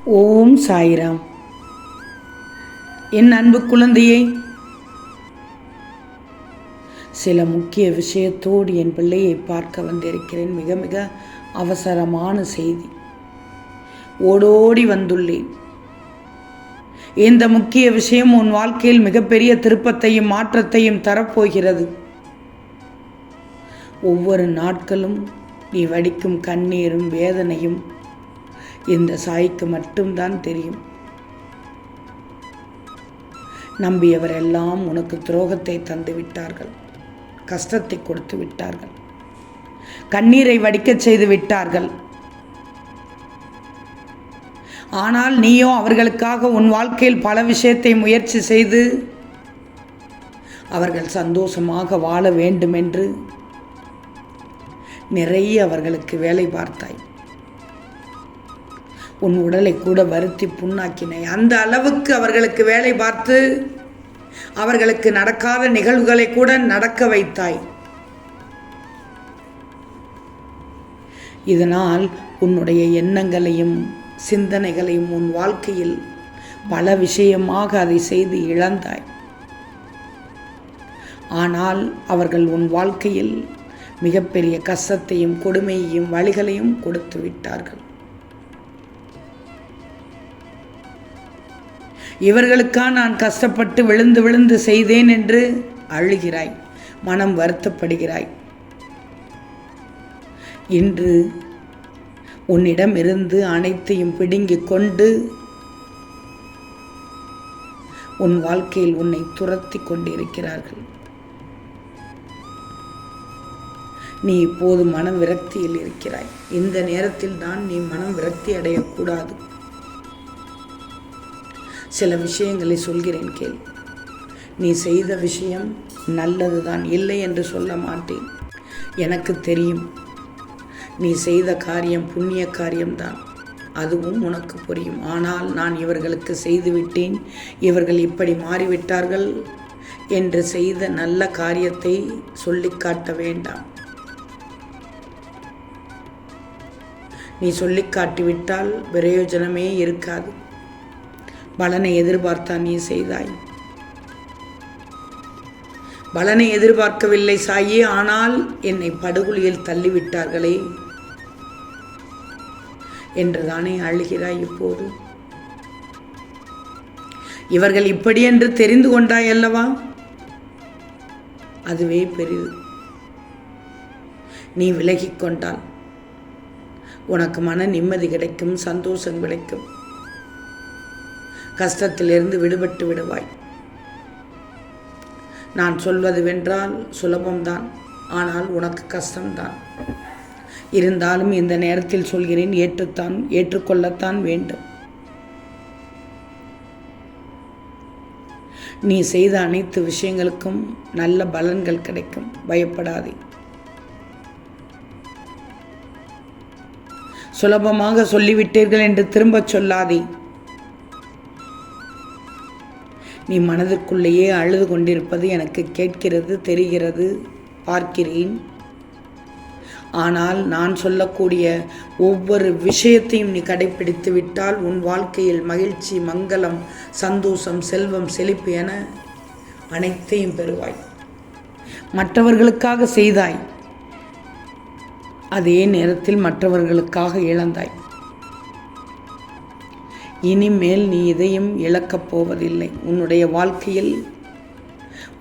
ஓம் சாய்ராம். என் அன்பு குழந்தையே, சில முக்கிய விஷயத்தோடு என் பிள்ளையை பார்க்க வந்திருக்கிறேன். மிக மிக அவசரமான செய்தி. ஓடோடி வந்துள்ளேன். இந்த முக்கிய விஷயம் உன் வாழ்க்கையில் மிகப்பெரிய திருப்பத்தையும் மாற்றத்தையும் தரப்போகிறது. ஒவ்வொரு நாட்களும் நீ வடிக்கும் கண்ணீரும் வேதனையும் இந்த சாய்க்கு மட்டும்தான் தெரியும். நம்பியவரெல்லாம் உனக்கு துரோகத்தை தந்து விட்டார்கள், கஷ்டத்தை கொடுத்து விட்டார்கள், கண்ணீரை வடிக்கச் செய்து விட்டார்கள். ஆனால் நீயோ அவர்களுக்காக உன் வாழ்க்கையில் பல விஷயத்தை முயற்சி செய்து அவர்கள் சந்தோஷமாக வாழ வேண்டுமென்று நிறைய அவர்களுக்கு வேலை பார்த்தாய். உன் உடலை கூட வருத்தி புண்ணாக்கினாய். அந்த அளவுக்கு அவர்களுக்கு வேலை பார்த்து அவர்களுக்கு நடக்காத நிகழ்வுகளை கூட நடக்க வைத்தாய். இதனால் உன்னுடைய எண்ணங்களையும் சிந்தனைகளையும் உன் வாழ்க்கையில் பல விஷயமாக அதை செய்து இழந்தாய். ஆனால் அவர்கள் உன் வாழ்க்கையில் மிகப்பெரிய கஷ்டத்தையும் கொடுமையையும் வழிகளையும் கொடுத்து விட்டார்கள். இவர்களுக்காக நான் கஷ்டப்பட்டு விழுந்து விழுந்து செய்தேன் என்று அழுகிறாய், மனம் வருத்தப்படுகிறாய். இன்று உன்னிடம் இருந்து அனைத்தையும் பிடுங்கிக் கொண்டு உன் வாழ்க்கையில் உன்னை துரத்தி கொண்டிருக்கிறார்கள். நீ இப்போது மனம் விரக்தியில் இருக்கிறாய். இந்த நேரத்தில் தான் நீ மனம் விரக்தி அடையக்கூடாது. சில விஷயங்களை சொல்கிறேன் கேள். நீ செய்த விஷயம் நல்லதுதான், இல்லை என்று சொல்ல மாட்டேன். எனக்கு தெரியும் நீ செய்த காரியம் புண்ணிய காரியம்தான், அதுவும் உனக்கு புரியும். ஆனால் நான் இவர்களுக்கு செய்துவிட்டேன், இவர்கள் இப்படி மாறிவிட்டார்கள் என்று செய்த நல்ல காரியத்தை சொல்லிக் காட்ட வேண்டாம். நீ சொல்லிக் காட்டிவிட்டால் பிரயோஜனமே இருக்காது. பலனை எதிர்பார்த்தா நீ செய்தாய். பலனை எதிர்பார்க்கவில்லை சாயே, ஆனால் என்னை படுகொலியில் தள்ளிவிட்டார்களே என்றுதானே அழுகிறாய் இப்போது. இவர்கள் இப்படி என்று தெரிந்து கொண்டாய் அல்லவா? அதுவே பெரிது. நீ விலகிக் கொண்டால் உனக்கு மன நிம்மதி கிடைக்கும், சந்தோஷம் கிடைக்கும், கஷ்டத்திலிருந்து விடுபட்டு விடுவாய். நான் சொல்வது வென்றால் சுலபம்தான், ஆனால் உனக்கு கஷ்டம்தான். இருந்தாலும் இந்த நேரத்தில் சொல்கிறேன், ஏற்றுக்கொள்ளத்தான் வேண்டும். நீ செய்த அனைத்து விஷயங்களுக்கும் நல்ல பலன்கள் கிடைக்கும், பயப்படாதே. சுலபமாக சொல்லிவிட்டீர்கள் என்று திரும்பச் சொல்லாதே. நீ மனதிற்குள்ளேயே அழுது கொண்டிருப்பது எனக்கு கேட்கிறது, தெரிகிறது, பார்க்கிறேன். ஆனால் நான் சொல்லக்கூடிய ஒவ்வொரு விஷயத்தையும் நீ கடைப்பிடித்து விட்டால் உன் வாழ்க்கையில் மகிழ்ச்சி, மங்களம், சந்தோஷம், செல்வம், செழிப்பு என அனைத்தையும் பெறுவாய். மற்றவர்களுக்காக செய்தாய், அதே நேரத்தில் மற்றவர்களுக்காக இழந்தாய். இனிமேல் நீ இதையும் இழக்கப் போவதில்லை. உன்னுடைய வாழ்க்கையில்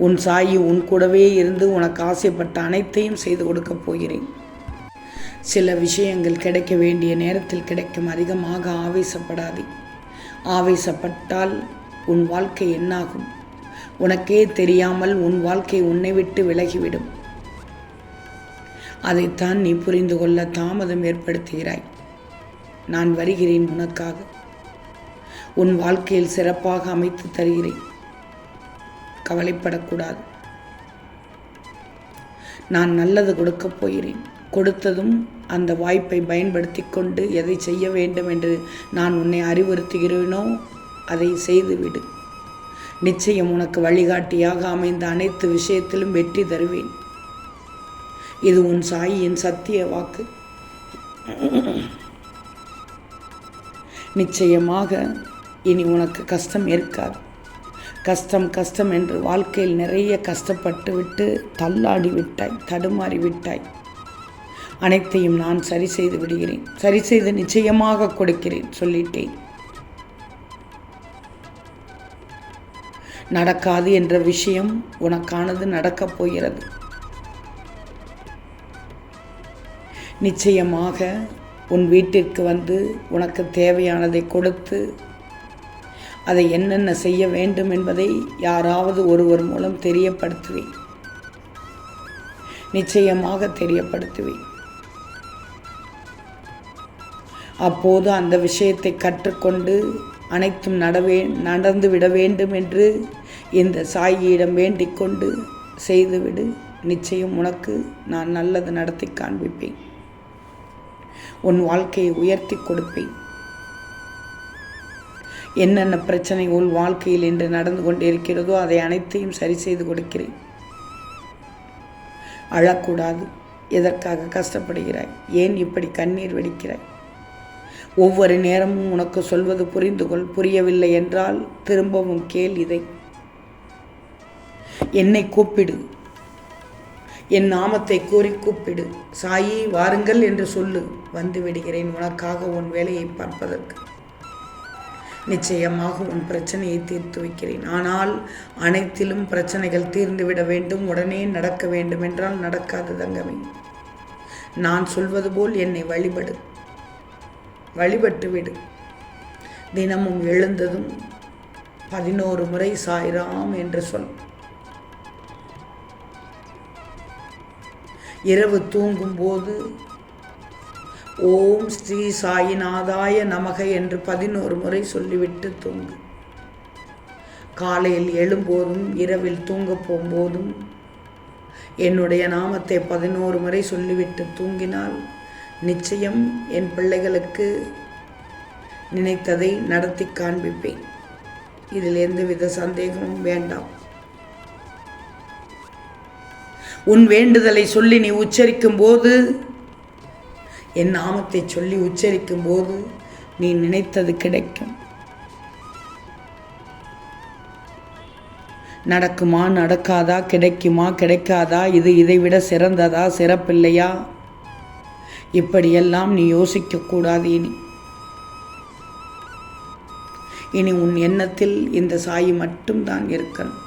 உன் சாயி உன் கூடவே இருந்து உனக்கு ஆசைப்பட்ட அனைத்தையும் செய்து கொடுக்கப் போகிறேன். சில விஷயங்கள் கிடைக்க வேண்டிய நேரத்தில் கிடைக்கும். அதிகமாக ஆவேசப்படாதே. ஆவேசப்பட்டால் உன் வாழ்க்கை என்னாகும் உனக்கே தெரியாமல் உன் வாழ்க்கை உன்னை விட்டு விலகிவிடும். அதைத்தான் நீ புரிந்து கொள்ள தாமதம் ஏற்படுத்துகிறாய். நான் வருகிறேன் உனக்காக. உன் வாழ்க்கையில் சிறப்பாக அமைத்து தருகிறேன். கவலைப்படக்கூடாது. நான் நல்லது கொடுக்கப் போகிறேன். கொடுத்ததும் அந்த வாய்ப்பை பயன்படுத்தி கொண்டு எதை செய்ய வேண்டும் என்று நான் உன்னை அறிவுறுத்துகிறேனோ அதை செய்துவிடு. நிச்சயம் உனக்கு வழிகாட்டியாக அமைந்த அனைத்து விஷயத்திலும் வெற்றி தருவேன். இது உன் சாயின் சத்திய வாக்கு. நிச்சயமாக இனி உனக்கு கஷ்டம் இருக்காது. கஷ்டம் கஷ்டம் என்று வாழ்க்கையில் நிறைய கஷ்டப்பட்டு விட்டு தள்ளாடி விட்டாய், தடுமாறி விட்டாய். அனைத்தையும் நான் சரி செய்து விடுகிறேன், சரி செய்து நிச்சயமாக கொடுக்கிறேன் சொல்லிட்டேன். நடக்காது என்ற விஷயம் உனக்கானது நடக்கப் போகிறது. நிச்சயமாக உன் வீட்டிற்கு வந்து உனக்கு தேவையானதை கொடுத்து அதை என்னென்ன செய்ய வேண்டும் என்பதை யாராவது ஒருவர் மூலம் தெரியப்படுத்துவேன். நிச்சயமாக தெரியப்படுத்துவேன். அப்போது அந்த விஷயத்தை கற்றுக்கொண்டு அனைத்தும் நடந்துவிட வேண்டும் என்று இந்த சாயியிடம் வேண்டிக் கொண்டு செய்துவிடு. நிச்சயம் உனக்கு நான் நல்லது நடத்தி காண்பிப்பேன். உன் வாழ்க்கையை உயர்த்தி கொடுப்பேன். என்னென்ன பிரச்சனை உன் வாழ்க்கையில் இன்று நடந்து கொண்டிருக்கிறதோ அதை அனைத்தையும் சரி செய்து கொடுக்கிறேன். அழக்கூடாது. எதற்காக கஷ்டப்படுகிறாய்? ஏன் இப்படி கண்ணீர் வெடிக்கிறாய்? ஒவ்வொரு நேரமும் உனக்கு சொல்வது புரிந்து கொள். புரியவில்லை என்றால் திரும்பவும் கேள். இதை என்னை கூப்பிடு, என் நாமத்தை கூறி கூப்பிடு. சாயி வாருங்கள் என்று சொல்லு. வந்து விடுகிறேன் உனக்காக உன் வேலையை பார்ப்பதற்கு. நிச்சயமாக உன் பிரச்சனையை தீர்த்து வைக்கிறேன். ஆனால் அனைத்திலும் பிரச்சனைகள் தீர்ந்துவிட வேண்டும், உடனே நடக்க வேண்டும் என்றால் நடக்காது தங்கமே. நான் சொல்வது போல் என்னை வழிபட்டு விடு. தினமும் எழுந்ததும் 11 முறை சாய்ராம் என்று சொல். இரவு தூங்கும்போது ஓம் ஸ்ரீ சாயிநாதாய நமக என்று 11 முறை சொல்லிவிட்டு தூங்கு. காலையில் எழும்போதும் இரவில் தூங்க போகும்போதும் என்னுடைய நாமத்தை 11 முறை சொல்லிவிட்டு தூங்கினால் நிச்சயம் என் பிள்ளைகளுக்கு நினைத்ததை நடத்தி காண்பிப்பேன். இதில் எந்தவித சந்தேகமும் வேண்டாம். உன் வேண்டுதலை சொல்லி நீ உச்சரிக்கும் போது, என் நாமத்தை சொல்லி உச்சரிக்கும் போது நீ நினைத்தது கிடைக்கும். நடக்குமா நடக்காதா, கிடைக்குமா கிடைக்காதா, இது இதைவிட சிறந்ததா சிறப்பில்லையா, இப்படியெல்லாம் நீ யோசிக்கக்கூடாது. இனி உன் எண்ணத்தில் இந்த சாயி மட்டும்தான் இருக்கணும்.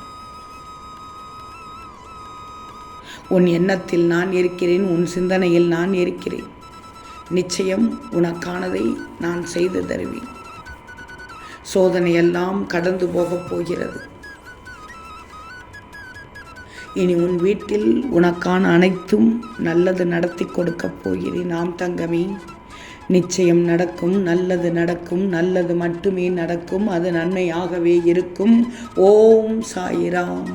உன் எண்ணத்தில் நான் இருக்கிறேன், உன் சிந்தனையில் நான் இருக்கிறேன். நிச்சயம் உனக்கானதை நான் செய்து தருவேன். சோதனையெல்லாம் கடந்து போகப் போகிறது. இனி உன் வீட்டில் உனக்கான அனைத்தும் நல்லது நடத்தி கொடுக்கப் போகிறேன். நாம் தங்கமே, நிச்சயம் நடக்கும், நல்லது நடக்கும், நல்லது மட்டுமே நடக்கும், அது நன்மையாகவே இருக்கும். ஓம் சாயிராம்.